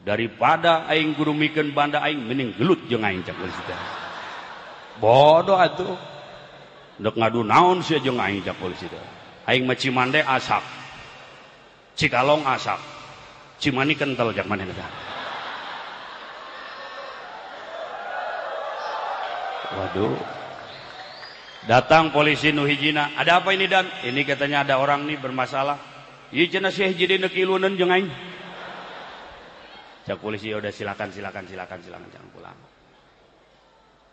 daripada aing gurumikeun banda aing mending gelut jeung aing cak polisi teh. Bodoh atuh. Dek ngadu naon sia jeung aing cak polisi teh. Aing mah Cimande asak. Cikalong asak. Cimani kental cak maneh teh. Waduh. Datang polisi nu hijina, "Ada apa ini, Dan?" "Ini katanya ada orang nih bermasalah." "Ieu cenah si hiji deui kiluneun jeung aing." Cak polisi, "Udah silakan jangan pulang."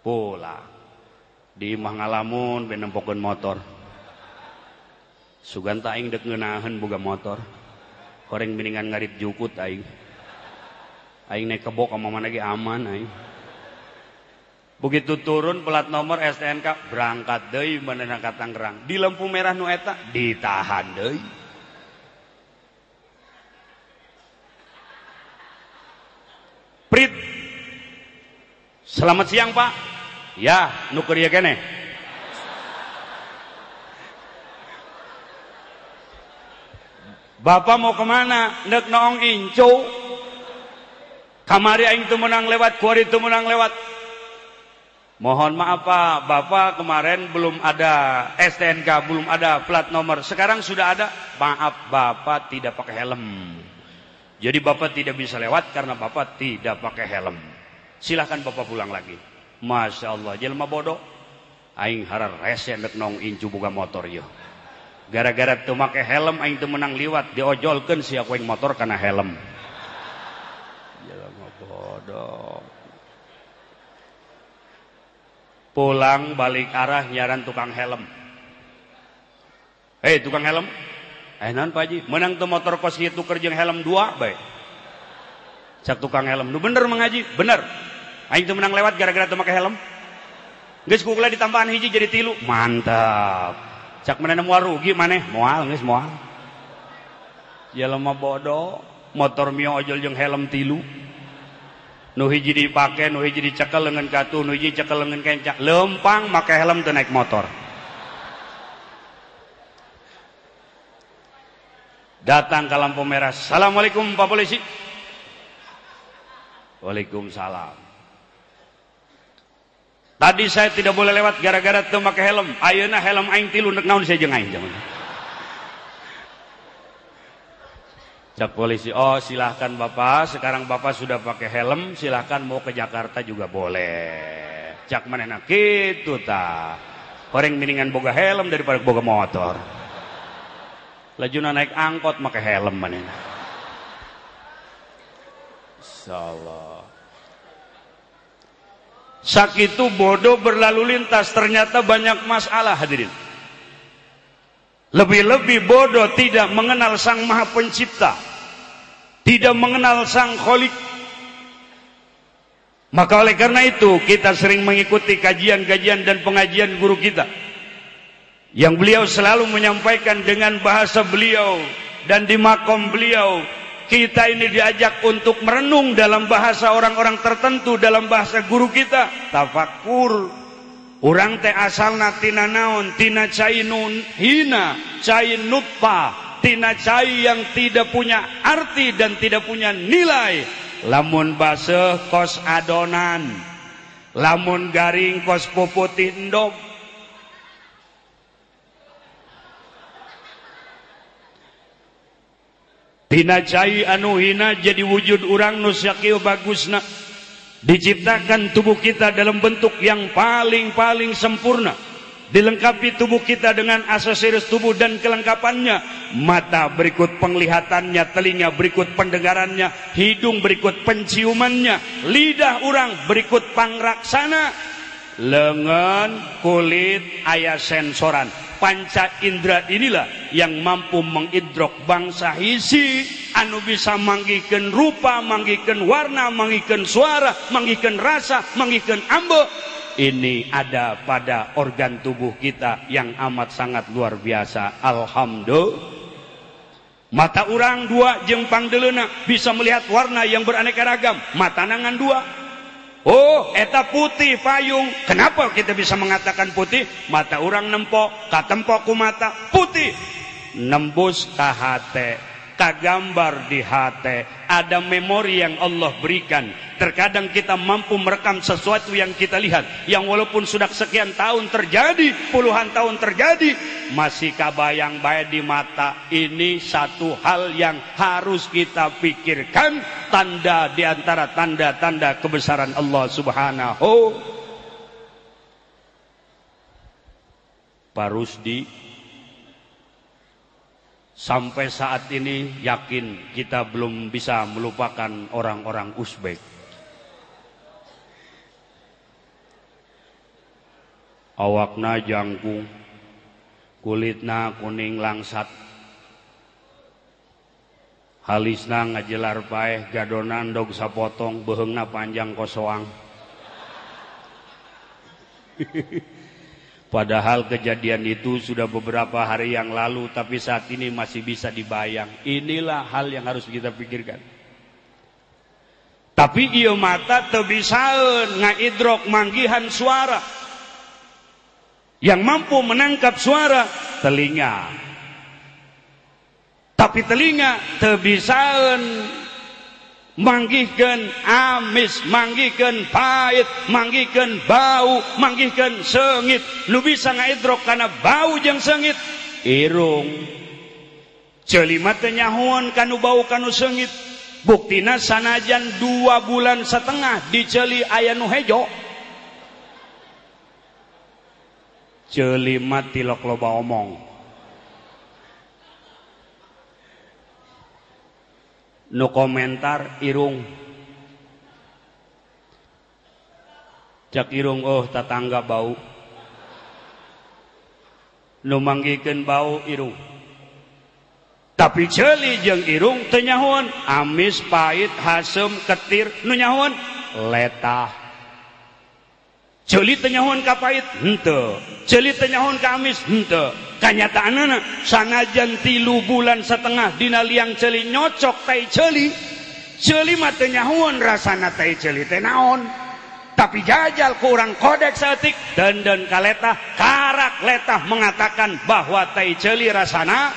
Pulang. Di imah ngalamun ben nempokeun motor. Suganta aing dek ngeunaheun boga motor. Koreng mendingan ngarit jukut aing. Aing naik kebok ka mana ge aman aing. Begitu turun plat nomor STNK berangkat deui meunang ka Tangerang. Di lampu merah nu eta ditahan deui. Prit. Selamat siang, Pak. Ya, nu keur ieu keneh. Bapak mau kemana? Neuk noong incu. Kamari aing teu meunang lewat, kuari teu meunang lewat. Mohon maaf Pak, Bapak kemarin belum ada STNK, belum ada plat nomor. Sekarang sudah ada. Maaf, Bapak tidak pakai helm. Jadi Bapak tidak bisa lewat karena Bapak tidak pakai helm. Silahkan Bapak pulang lagi. Masya Allah, jelema bodoh. Aing harar rese nek nong incu boga motor yo. Gara-gara teu make helm aing teu menang liwat, diojolkeun sia ku aing motor kana helm. Jelema bodoh. Pulang balik arah nyaran tukang helm. Hei tukang helm, naon Pak Haji? Menang tuh motor kos ieu tuker jeung helm 2 bae. Cak tukang helm, nu bener Mang Haji? Bener. Aing teu menang lewat gara-gara teu make helm. Geus kukula ditambahan hiji jadi 3. Mantap. Cak manehna moal rugi maneh? Moal geus moal. Jelema bodoh, motor mio ojol jeung helm 3. Nu hiji dipake, nu hiji dicekel leungeun katu, nu hiji cekel leungeun kencak. Lempang make helm teu naik motor. Datang ke lampu merah. Assalamualaikum Pak Polisi. Waalaikumsalam. Tadi saya tidak boleh lewat gara-gara teu make helm. Ayeuna helm aing 3 neuk naon saya jeung aing jaman. Cak polisi, "Oh silahkan Bapak, sekarang Bapak sudah pakai helm, silahkan mau ke Jakarta juga boleh." Cak manehna kitu tah. Koreng mendingan boga helm daripada boga motor. Lajuna naik angkot make helm manehna. Insyaallah. Sakitu bodoh berlalu lintas ternyata banyak masalah hadirin. Lebih-lebih bodoh tidak mengenal Sang Maha Pencipta, tidak mengenal Sang Kholik. Maka oleh karena itu kita sering mengikuti kajian-kajian dan pengajian guru kita, yang beliau selalu menyampaikan dengan bahasa beliau, dan di makom beliau kita ini diajak untuk merenung dalam bahasa orang-orang tertentu, dalam bahasa guru kita, tafakur. Urang teh asalna tina naon? Tina cai nun hina, cai nutfah, tina cai yang tidak punya arti dan tidak punya nilai. Lamun baseuh kos adonan, lamun garing kos puputih endog. Tina cai anu hina jadi wujud urang nu sakieu bagusna. Diciptakan tubuh kita dalam bentuk yang paling sempurna. Dilengkapi tubuh kita dengan aksesoris tubuh dan kelengkapannya. Mata berikut penglihatannya, telinga berikut pendengarannya, hidung berikut penciumannya, lidah urang berikut pangraksana, lengan, kulit, aya sensoran. Panca indera inilah yang mampu mengidrok bangsa hiji anu bisa manggihkeun rupa, manggihkeun warna, manggihkeun suara, manggihkeun rasa, manggihkeun ambe. Ini ada pada organ tubuh kita yang amat sangat luar biasa. Alhamdulillah. Mata urang 2 jeung pangdeleuna bisa melihat warna yang beraneka ragam. Mata nangan 2. Oh, eta putih payung. Kenapa kita bisa mengatakan putih? Mata urang nempok, katempok ku mata putih. Nembus ka hate. kagambar di hati, ada memori yang Allah berikan. Terkadang kita mampu merekam sesuatu yang kita lihat, yang walaupun sudah sekian tahun terjadi, puluhan tahun terjadi, masih kabayang baik di mata. Ini satu hal yang harus kita pikirkan, tanda di antara tanda-tanda kebesaran Allah Subhanahu. Pak Rusdi sampai saat ini yakin kita belum bisa melupakan orang-orang Uzbek. Awakna jangkung, kulitna kuning langsat, halisna ngajelar paeh, gadonan dog sapotong, beheungna panjang kosoang. Padahal kejadian itu sudah beberapa hari yang lalu, tapi saat ini masih bisa dibayang. Inilah hal yang harus kita pikirkan. Tapi ieu mata teu bisaeun ngaidrok manggihan suara. Yang mampu menangkap suara telinga. Tapi telinga teu bisaeun manggihkeun amis, manggihkeun pait, manggihkeun bau, manggihkeun seungit. Nu bisa ngaidrok kana bau jeung seungit irung. Ceuli mah teu nyahoan kanu bau kanu seungit. Buktina sanajan 2 bulan setengah di ceuli aya nu hejo. Ceuli mah tilok loba omong. No komentar irung. Cak irung, oh tatangga bau. Nu manggihkeun bau irung. Tapi ceuli jeung irung teu nyahoan, amis, pait, hasem, ketir, nu nyahoan letah. Ceuli teu nyahoan ka pait, henteu. Ceuli teu nyahoan ka amis, henteu. Kanyataanna sanajan 3 bulan setengah dina liang ceuli nyocok tai ceuli. Ceuli mah teu nyahoan rasana tai ceuli teh naon. Tapi jajal ku urang kodek saeutik dandan ka letah, karak letah mengatakan bahwa tai ceuli rasana,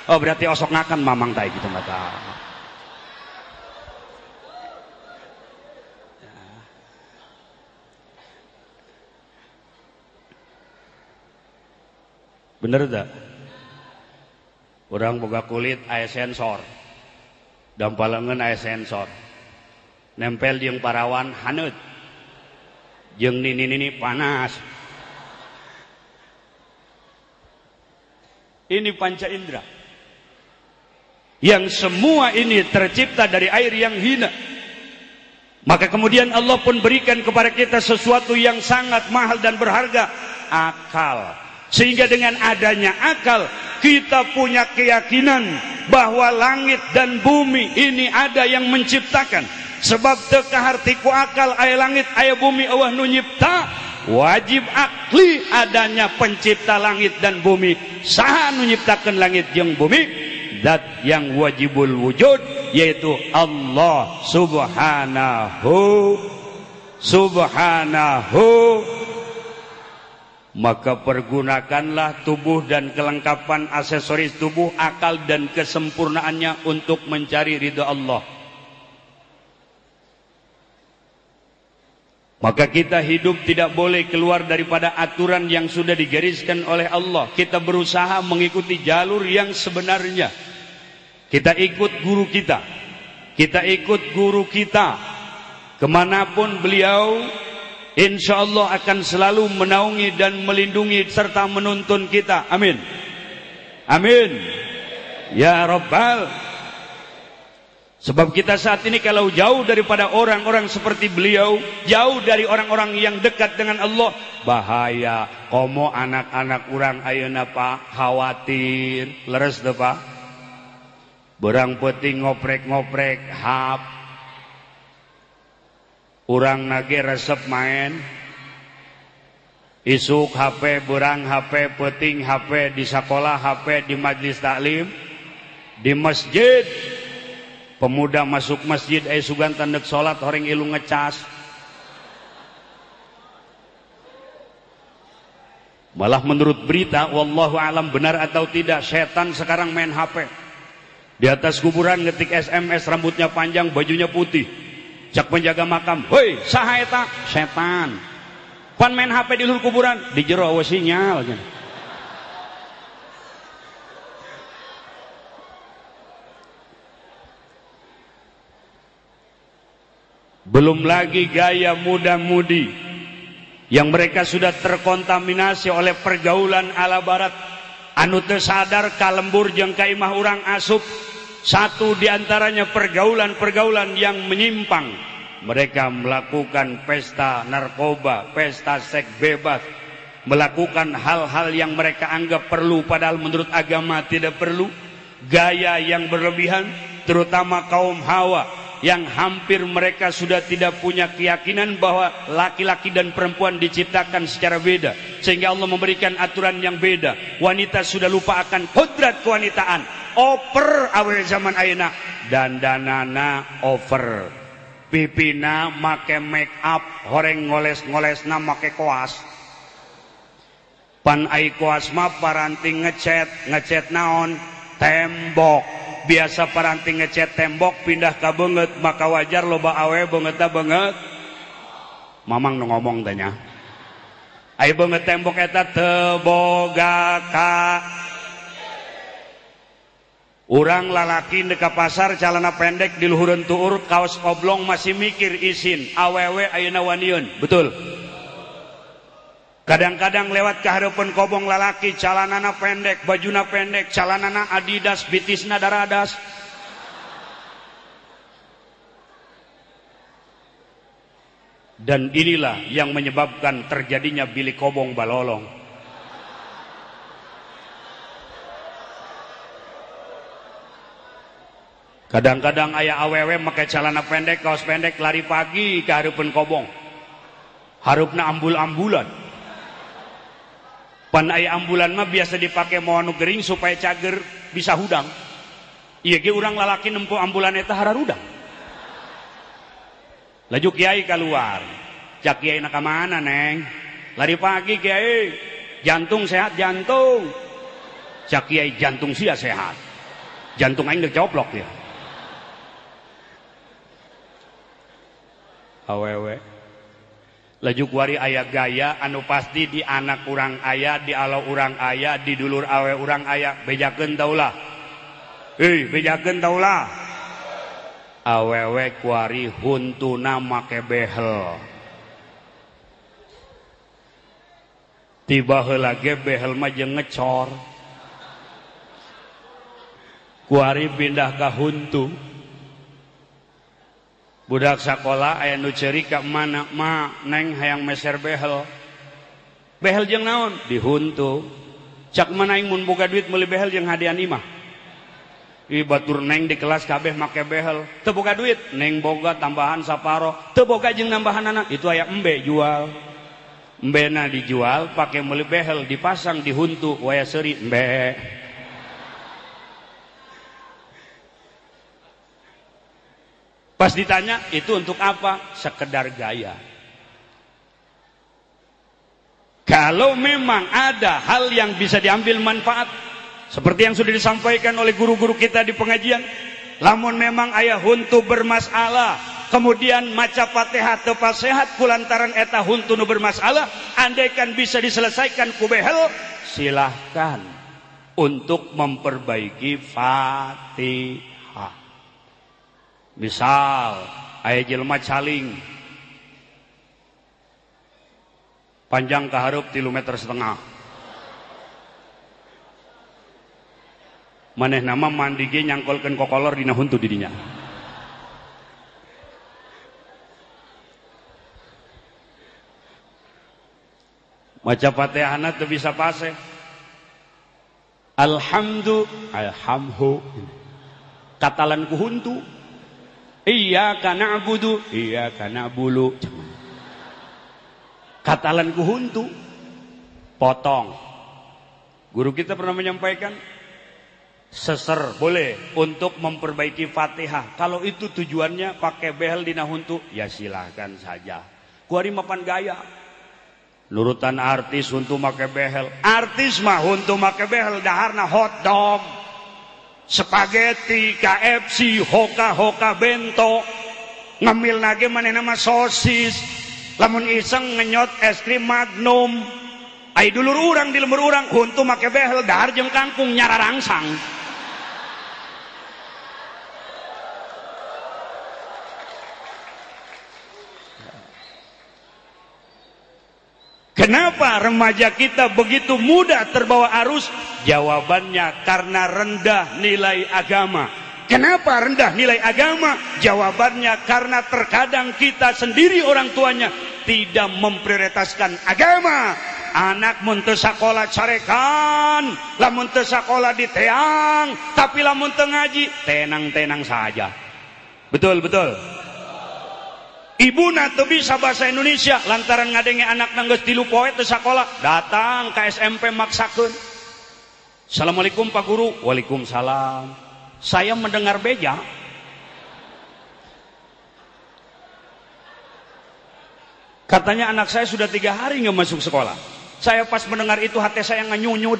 oh berarti osok ngakan mamang tai kitu mata. Bener tak? Orang boga kulit aya sensor, dampalengan aya sensor, nempel jeung parawan haneut, jeung nini panas. Ini panca indera, yang semua ini tercipta dari air yang hina. Maka kemudian Allah pun berikan kepada kita sesuatu yang sangat mahal dan berharga, akal. Sehingga dengan adanya akal kita punya keyakinan bahwa langit dan bumi ini ada yang menciptakan. Sebab teu kaharti ku akal aya langit aya bumi Allah nu nyipta, wajib akli adanya pencipta langit dan bumi. Saha nu nyiptakeun langit jeung bumi? Zat yang wajibul wujud, yaitu Allah subhanahu. Maka pergunakanlah tubuh dan kelengkapan aksesoris tubuh, akal dan kesempurnaannya untuk mencari ridha Allah. Maka kita hidup tidak boleh keluar daripada aturan yang sudah digariskan oleh Allah. Kita berusaha mengikuti jalur yang sebenarnya. Kita ikut guru kita. Kita ikut guru kita. Kemanapun beliau, insya Allah akan selalu menaungi dan melindungi serta menuntun kita. Amin. Amin. Ya Rabbal. Sebab kita saat ini kalau jauh daripada orang-orang seperti beliau, jauh dari orang-orang yang dekat dengan Allah, bahaya. Komo anak-anak urang ayeuna Pak khawatir. Leres teu Pak? Berang peuting ngoprek-ngoprek hap. Urang nage resep main, isuk HP, berang HP, peuting HP, di sekolah HP, di majlis taklim, di masjid. Pemuda masuk masjid, sugan tandek sholat, orang ilu ngecas. Malah menurut berita, wallahu alam benar atau tidak, setan sekarang main HP. Di atas kuburan ngetik SMS, rambutnya panjang, bajunya putih. Cak penjaga makam, "Hoi, saha eta?" "Setan." "Pan main HP di luhur kuburan?" "Di jero eueuh sinyal." Belum lagi gaya muda-mudi yang mereka sudah terkontaminasi oleh pergaulan ala barat, anu teu sadar kalembur jeung ka imah urang asup. Satu diantaranya pergaulan-pergaulan yang menyimpang. Mereka melakukan pesta narkoba, pesta seks bebas, melakukan hal-hal yang mereka anggap perlu padahal menurut agama tidak perlu. Gaya yang berlebihan, terutama kaum Hawa yang hampir mereka sudah tidak punya keyakinan bahwa laki-laki dan perempuan diciptakan secara beda, sehingga Allah memberikan aturan yang beda. Wanita sudah lupa akan kodrat kewanitaan, over awe zaman ayeuna, dandanana over, pipina make make up, horeng ngoles-ngolesna make koas. Pan ai koas mah paranting ngecet naon tembok. Biasa paranting ngecat tembok pindah ka beungeut, maka wajar loba awe beungeutna beungeut. Mamang nu ngomong tanya. Ai beungeut tembok eta teu boga ka. Urang lalaki deka pasar calana pendek di luhureun tuur, kaos oblong masih mikir isin, awewe ayeuna wanieun. Betul. Kadang-kadang lewat ke hareupeun kobong lalaki, calanana pendek, bajuna pendek, calanana Adidas, bitisna daradas. Dan inilah yang menyebabkan terjadinya bilik kobong balolong. Kadang-kadang aya awewe make calana pendek, kaos pendek, lari pagi ke hareupeun kobong. Harupna ambul-ambulan. Pan aya ambulan mah biasa dipake moal nu gering supaya cager bisa hudang. Ieu ge urang lalaki nempo ambulan eta hararudang. Laju kiai keluar. Cak kiai na ka mana, Neng? Lari pagi kiai. Jantung sehat jantung. Cak kiai jantung sia sehat. Jantung aing geus coplok ya. Awewe. Laju kuari aya gaya anu pasti di anak urang aya, di alo urang aya, di dulur awe urang aya. Bejakeun taulah. Bejakeun taulah. Awewe kuari huntuna make behel. Tiba heula ge behel mah jeung ngecor. Kuari pindah ka huntu. Budak sakola aya nu ceuri ka mana, "Ma, Neng hayang meser behel." "Behel jeung naon?" "Dihuntu." "Cak mana aing mun boga duit meuli behel jeung hadian imah?" "Ih batur Neng di kelas kabeh make behel." "Teu boga duit?" "Neng boga tambahan saparo." "Teu boga jeung nambahanana?" "Itu aya embe jual." Embena dijual pake meuli behel, dipasang dihuntu, waya seuri embe. Pas ditanya, itu untuk apa? Sekedar gaya. Kalau memang ada hal yang bisa diambil manfaat, seperti yang sudah disampaikan oleh guru-guru kita di pengajian, lamun memang aya huntu bermasalah, kemudian maca Fatihah teu sehat kulantaran eta huntu nu bermasalah, andaikan bisa diselesaikan ku behel, silahkan untuk memperbaiki Fatihah. Misal aya jelema caling panjang ka hareup 3,5 meter. Manehna mah mandi ge nyangkolkeun kokolor dina huntu di dinya. Maca Fatihahna teu bisa pase. Alhamdu katalan ku huntu. Iyyaka na'budu, iyyaka na'bulu. Katalan ku huntu, potong. Guru kita pernah menyampaikan, seser boleh untuk memperbaiki Fatihah. Kalau itu tujuannya pakai behel dina huntu, ya silahkan saja. Kuari mapan gaya. Nurutan artis huntu make behel. Artis mah huntu make behel daharna hot dog. spaghetti, KFC, hoka bento, ngambil nage mana nama sosis, lamun iseng ngenyot es krim Magnum. Ai dulur urang di lembur urang huntu make behel dahar jeung kangkung nyara rangsang. Kenapa remaja kita begitu mudah terbawa arus? Jawabannya karena rendah nilai agama. Kenapa rendah nilai agama? Jawabannya karena terkadang kita sendiri orang tuanya tidak memprioritaskan agama. Anak mun teu sakola carekan, lamun teu sakola diteang, tapi lamun teu ngaji tenang-tenang saja. Betul. Ibuna teu bisa bahasa Indonesia lantaran ngadenge anak geus 3 poe teu sakola, datang ke SMP maksakeun. Assalamualaikum Pak Guru. Waalaikumsalam. Saya mendengar beja. Katanya anak saya sudah 3 hari nggak masuk sekolah. Saya pas mendengar itu hati saya nganyunyud.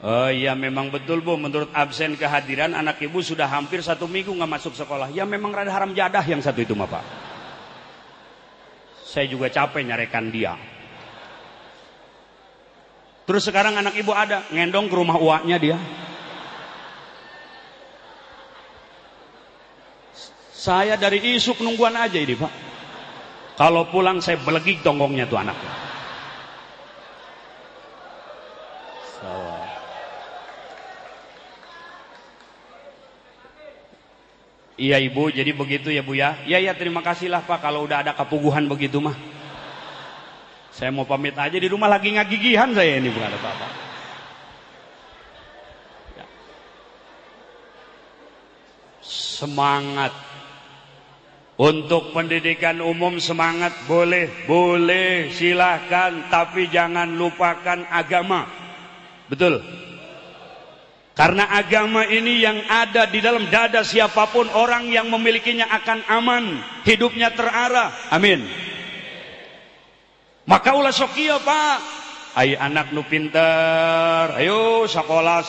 Oh iya memang betul Bu, menurut absen kehadiran anak ibu sudah hampir 1 minggu nggak masuk sekolah. Ya memang rada haram jadah yang satu itu mah Pak. Saya juga capek nyarekan dia. Terus sekarang anak ibu ada ngendong ke rumah uaknya dia. Saya dari isuk nungguan aja ini Pak. Kalau pulang saya belegik tonggongnya tuh anaknya. Iya Ibu, jadi begitu ya Bu ya. Iya terima kasih lah Pak kalau udah ada kepuguhan begitu mah. Saya mau pamit aja, di rumah lagi ngagigihan saya ini, bukan apa-apa. Ya. Semangat untuk pendidikan umum, semangat boleh silahkan, tapi jangan lupakan agama. Betul. Karena agama ini yang ada di dalam dada siapapun orang yang memilikinya akan aman, hidupnya terarah. Amin. Maka ulah sok ieu Pak. Ai anak nu pinter, ayo sekolah,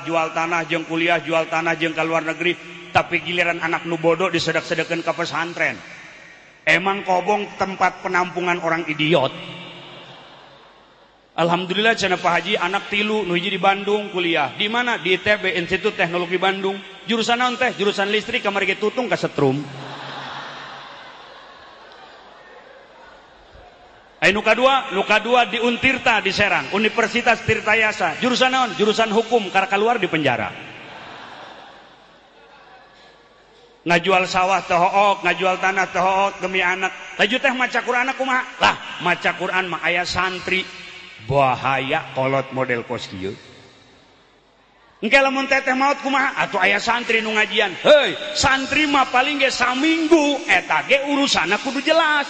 jual tanah jeung kuliah, jual tanah jeung ka luar negeri. Tapi giliran anak nu bodoh disedek-sedekeun ka pesantren. Emang Kobong tempat penampungan orang idiot. Alhamdulillah cenah Pak Haji anak 3 nu hiji di Bandung kuliah. Di mana? Di ITB, Institut Teknologi Bandung. Jurusan naon teh? Jurusan listrik kamari ge tutung ka setrum. Nuka dua di Untirta di Serang, Universitas Tirtayasa. Jurusan naon? Jurusan hukum, karena keluar di penjara. Ngajual sawah teu hook, ngajual tanah teu hook demi anak. Laju teh maca Quran kumaha? Lah, maca Quran mah aya santri bahaya kolot model kos kieu. Engke lamun teteh maot kumaha? Atuh aya santri nu ngajian. Heuy, santri mah paling ge saminggu eta ge urusanna kudu jelas.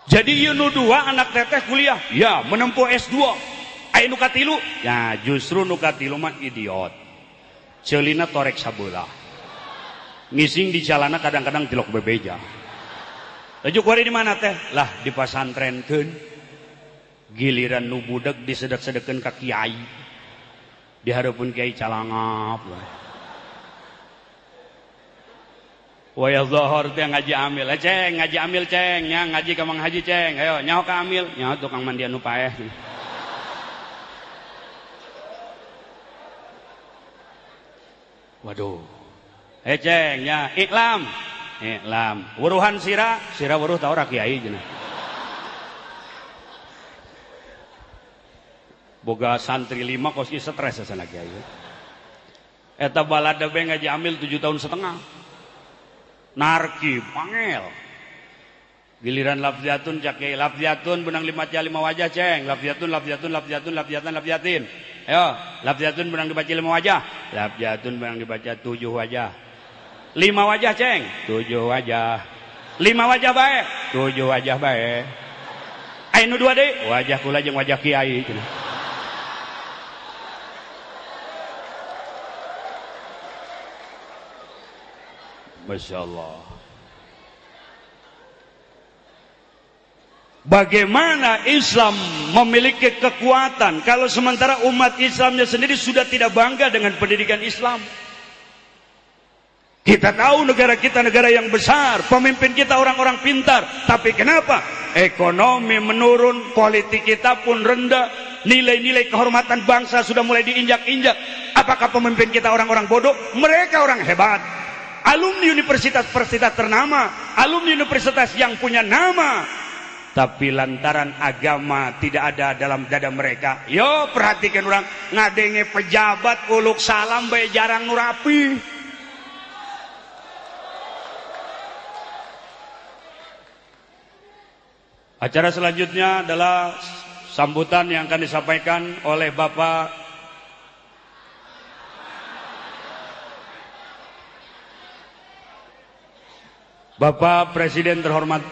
Jadi ieu nu 2 anak teteh kuliah, ya menempuh S2. Aya nu katilu, ya justru nu katilu mah idiot. Ceulina torek sabeula. Ngising di jalana kadang-kadang tilok bebeja. Laju kuari di mana teh? Lah di pasantrenkeun. Giliran nu budak disedek-sedekeun ka kiai. Di hareupeun kiai calangap. Waya zohor teh ngaji amil, ceng ngaji amil ceng, nya ngaji ka Mang Haji ceng, ayo nyaho ka amil, nyaho tukang mandian nu paeh. Waduh, ceng nya iklam, wuruhan sira wuruh tau ora kiai cenah. Boga santri 5 kos ieu stres sana kiai. Eta balada be ngaji amil 7,5 tahun. Narki pangel giliran lafziatun cake lafziatun benang 5 wajah ceng lafziatun ayo lafziatun benang dibaca 5 wajah lafziatun benang dibaca 7 wajah 5 wajah ceng 7 wajah 5 wajah bae 7 wajah bae aya nu 2 deui wajah kula jeung wajah kiai cenah. Masya Allah. Bagaimana Islam memiliki kekuatan kalau sementara umat Islamnya sendiri sudah tidak bangga dengan pendidikan Islam. Kita tahu negara kita negara yang besar, pemimpin kita orang-orang pintar, tapi kenapa ekonomi menurun, politik kita pun rendah, nilai-nilai kehormatan bangsa sudah mulai diinjak-injak. Apakah pemimpin kita orang-orang bodoh? Mereka orang hebat, alumni universitas-universitas ternama, alumni universitas yang punya nama, tapi lantaran agama tidak ada dalam dada mereka. Yo perhatikan orang ngadenge pejabat uluk salam bae jarang nurapi. Acara selanjutnya adalah sambutan yang akan disampaikan oleh Bapak Presiden terhormat.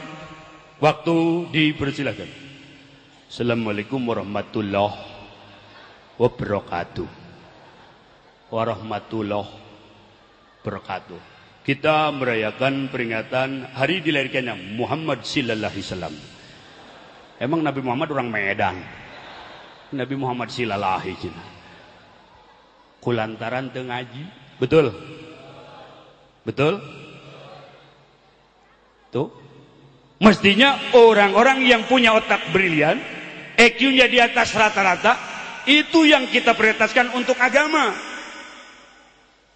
Waktu dipersilakan. Assalamualaikum warahmatullahi wabarakatuh. Warahmatullahi wabarakatuh. Kita merayakan peringatan hari dilahirkannya Muhammad sallallahu alaihi wasallam. Emang Nabi Muhammad orang Medan. Nabi Muhammad sallallahu alaihi wasallam. Kulantaran teu ngaji. Betul? Betul? Tuh. Mestinya orang-orang yang punya otak brilian, EQ-nya di atas rata-rata, itu yang kita prioritaskan untuk agama.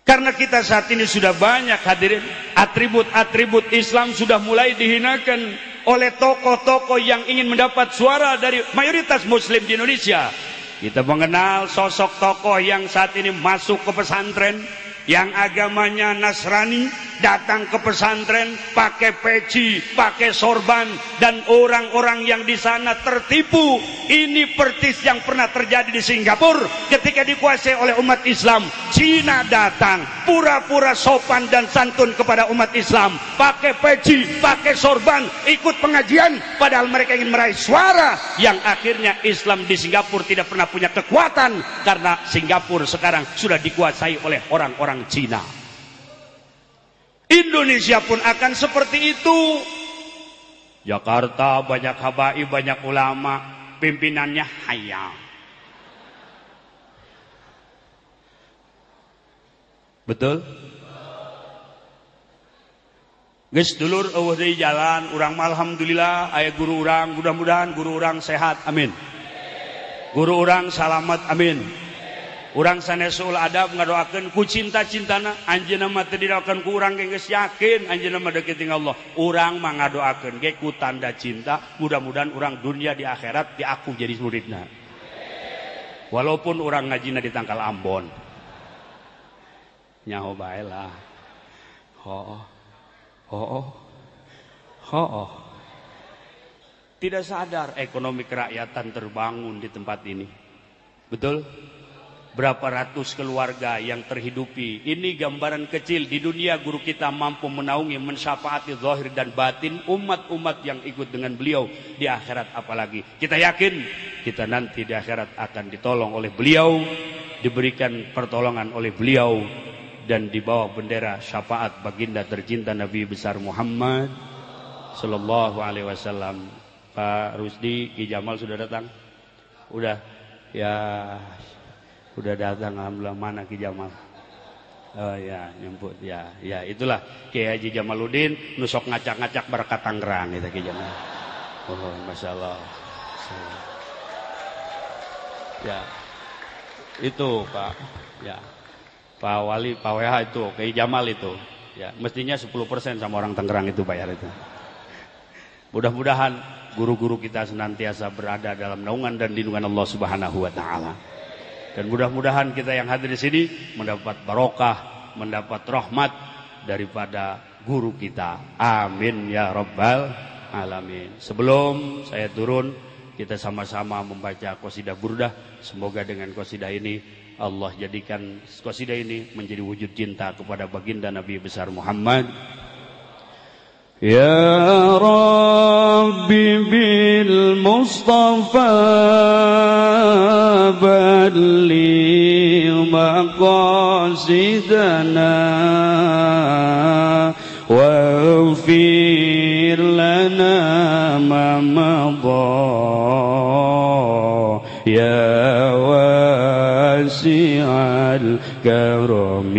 Karena kita saat ini sudah banyak hadirin, atribut-atribut Islam sudah mulai dihinakan oleh tokoh-tokoh yang ingin mendapat suara dari mayoritas muslim di Indonesia. Kita mengenal sosok tokoh yang saat ini masuk ke pesantren, yang agamanya Nasrani, datang ke pesantren pakai peci, pakai sorban, dan orang-orang yang di sana tertipu. Ini persis yang pernah terjadi di Singapura ketika dikuasai oleh umat Islam. Cina datang pura-pura sopan dan santun kepada umat Islam, pakai peci, pakai sorban, ikut pengajian, padahal mereka ingin meraih suara. Yang akhirnya Islam di Singapura tidak pernah punya kekuatan karena Singapura sekarang sudah dikuasai oleh orang-orang Cina. Indonesia pun akan seperti itu. Jakarta banyak habaib, banyak ulama, pimpinannya hayal. Betul? Geus dulur eueuh deui jalan, urang mah alhamdulillah aya guru urang, mudah-mudahan guru urang sehat, amin. Guru urang salamet, amin. Urang sanesul adab ngadoakeun ku cinta-cintana, anjeunna mah teu didoakeun ku urang ge geus yakin anjeunna mah deukeut jeung Allah. Urang mah ngadoakeun ge ku tanda cinta, mudah-mudahan urang dunia di akhirat diaku jadi muridna. Walaupun urang ngajina di Tangkal Ambon. Nyaho bae lah. Tidak sadar ekonomi kerakyatan terbangun di tempat ini. Betul? Berapa ratus keluarga yang terhidupi. Ini gambaran kecil. Di dunia guru kita mampu menaungi, mensyafaati zahir dan batin umat-umat yang ikut dengan beliau. Di akhirat apalagi. Kita yakin kita nanti di akhirat akan ditolong oleh beliau, diberikan pertolongan oleh beliau, dan di bawah bendera syafaat baginda tercinta Nabi besar Muhammad sallallahu alaihi wasallam. Pak Rusdi, Ki Jamal sudah datang? Udah? Ya, udah datang, alhamdulillah. Mana Ki Jamal? Oh ya, nyemput ya. Ya, itulah Kiai Haji Jamaluddin nusok ngacak-ngacak berkat Tangerang itu Ki Jamal. Oh, Masya Allah. Ya. Itu Pak. Ya. Pak Wali, Pak WH itu, Kiai Jamal itu. Ya, mestinya 10% sama orang Tangerang itu bayar itu. Mudah-mudahan guru-guru kita senantiasa berada dalam naungan dan lindungan Allah Subhanahu wa taala. Dan mudah-mudahan kita yang hadir di sini mendapat barokah, mendapat rahmat daripada guru kita. Amin ya rabbal alamin. Sebelum saya turun, kita sama-sama membaca qasidah burdah. Semoga dengan qasidah ini Allah jadikan qasidah ini menjadi wujud cinta kepada baginda Nabi besar Muhammad. Ya Rabbi bil Mustafa balligh maqasidana واغفر لنا ما مضى يا واسع الكرم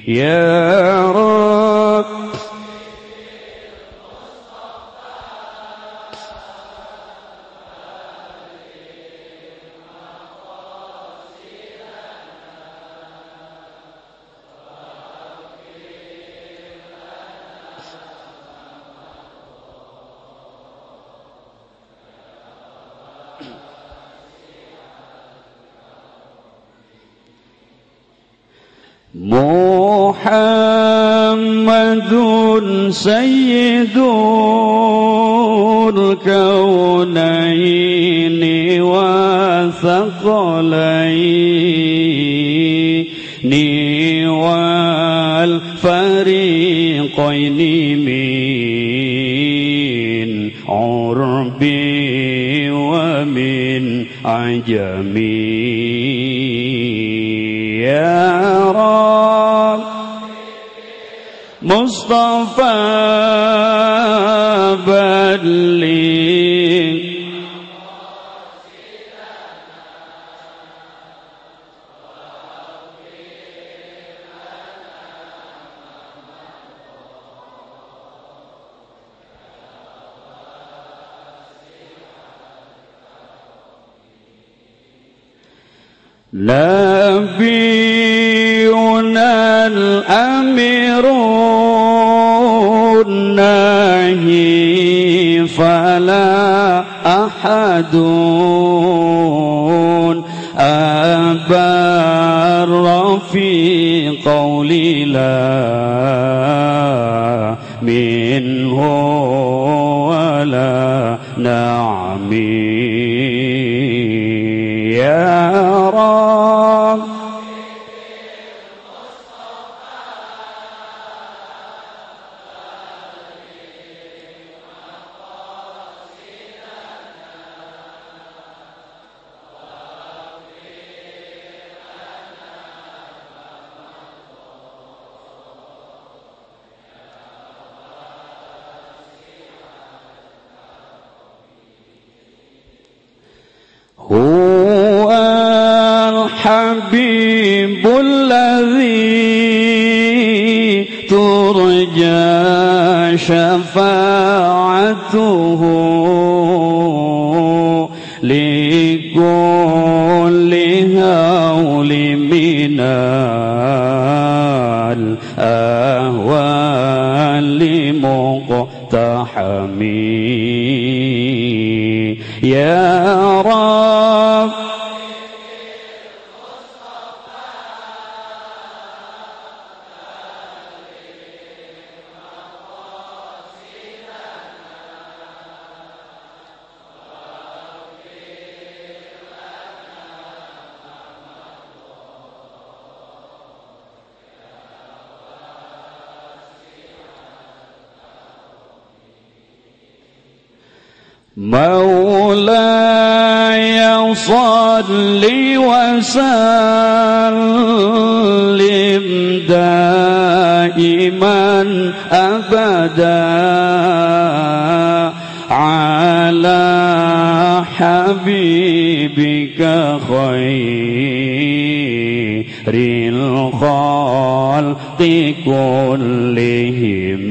يا رب محمد سيد الكونين والثقلين والفريقين من عرب ومن عجم يا رب مصطفى بلغ نبينا الأمير الناهي فلا أحد أبر في قول لا منه ولا نعمي يا رب هو الحبيب الذي ترجى شفاعته لكل هول من الأهوال مقتحم يا رب مولاي صل وسلم دائما أبدا على حبيبك خير الخلق كلهم